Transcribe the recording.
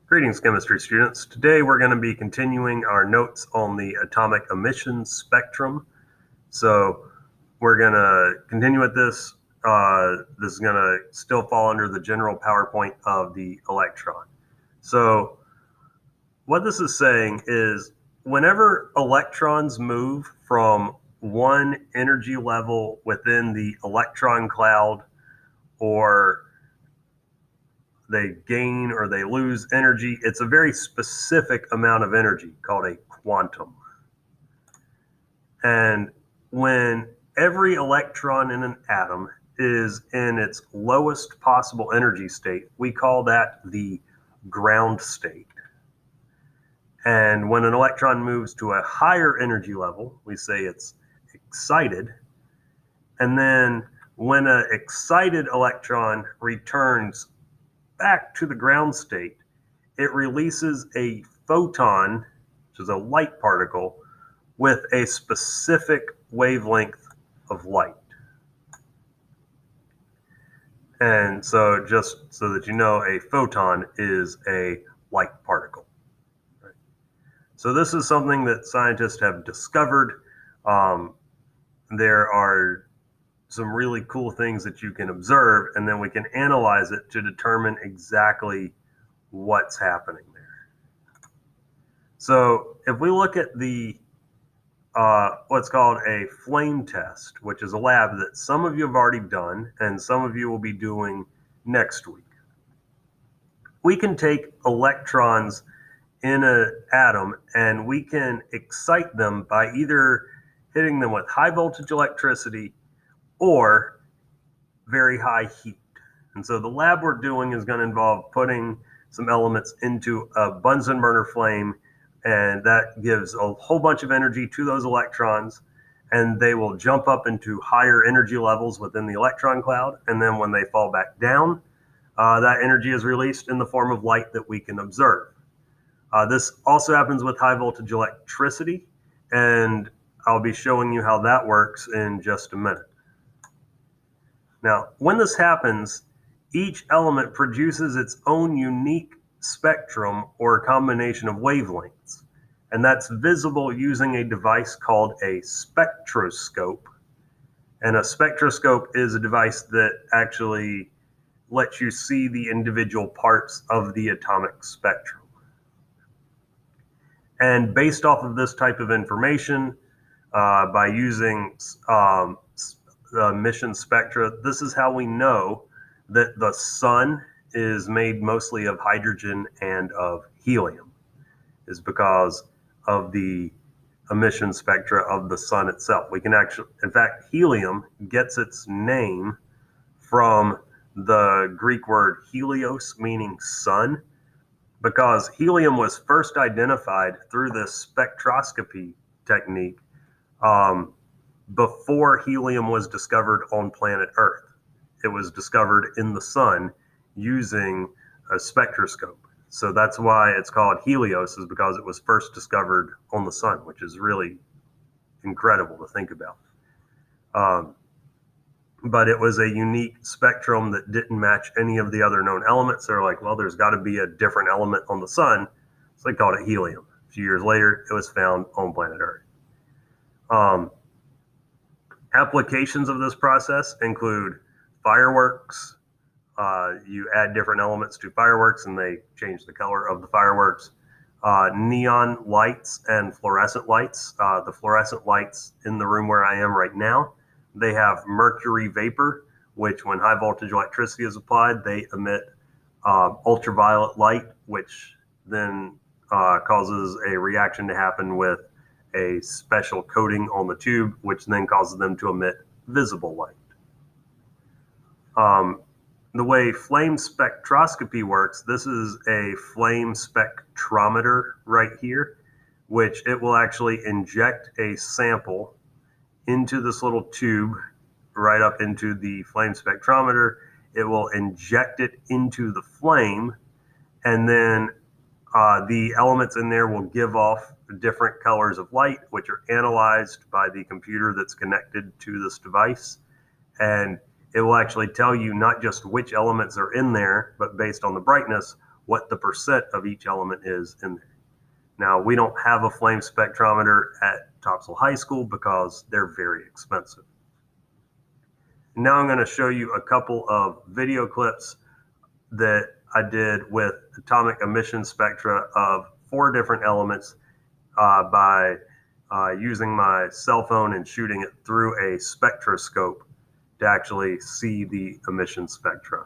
Greetings, chemistry students. Today we're going to be continuing our notes on the atomic emission spectrum. So we're going to continue with this. This is going to still fall under the general PowerPoint of the electron. So what this is saying is whenever electrons move from one energy level within the electron cloud, or they gain or they lose energy, it's a very specific amount of energy called a quantum. And when every electron in an atom is in its lowest possible energy state, we call that the ground state. And when an electron moves to a higher energy level, we say it's excited. And then when an excited electron returns back to the ground state, it releases a photon, which is a light particle, with a specific wavelength of light. And so just so that you know, a photon is a light particle. Right? So this is something that scientists have discovered. There are some really cool things that you can observe, and then we can analyze it to determine exactly what's happening there. So if we look at the what's called a flame test, which is a lab that some of you have already done and some of you will be doing next week, we can take electrons in an atom and we can excite them by either hitting them with high voltage electricity or very high heat. And so the lab we're doing is going to involve putting some elements into a Bunsen burner flame, and that gives a whole bunch of energy to those electrons, and they will jump up into higher energy levels within the electron cloud. And then when they fall back down, that energy is released in the form of light that we can observe. This also happens with high voltage electricity, and I'll be showing you how that works in just a minute. Now, when this happens, each element produces its own unique spectrum or combination of wavelengths, and that's visible using a device called a spectroscope. And a spectroscope is a device that actually lets you see the individual parts of the atomic spectrum. And based off of this type of information, by using emission spectra, this is how we know that the sun is made mostly of hydrogen and of helium, is because of the emission spectra of the sun itself. We can actually, in fact, helium gets its name from the Greek word helios, meaning sun, because helium was first identified through this spectroscopy technique before helium was discovered on planet Earth. It was discovered in the sun using a spectroscope. So that's why it's called helios, is because it was first discovered on the sun, which is really incredible to think about. But it was a unique spectrum that didn't match any of the other known elements. They're like, well, there's got to be a different element on the sun. So they called it helium. A few years later, it was found on planet Earth. Applications of this process include fireworks. You add different elements to fireworks and they change the color of the fireworks. Neon lights and fluorescent lights. The fluorescent lights in the room where I am right now, they have mercury vapor, which when high voltage electricity is applied, they emit ultraviolet light, which then causes a reaction to happen with a special coating on the tube, which then causes them to emit visible light. The way flame spectroscopy works, this is a flame spectrometer right here, which it will actually inject a sample into this little tube right up into the flame spectrometer. It will inject it into the flame, and then the elements in there will give off different colors of light, which are analyzed by the computer that's connected to this device. And it will actually tell you not just which elements are in there, but based on the brightness, what the percent of each element is in there. Now, we don't have a flame spectrometer at Topsail High School because they're very expensive. Now I'm going to show you a couple of video clips that I did with atomic emission spectra of 4 different elements by using my cell phone and shooting it through a spectroscope to actually see the emission spectra.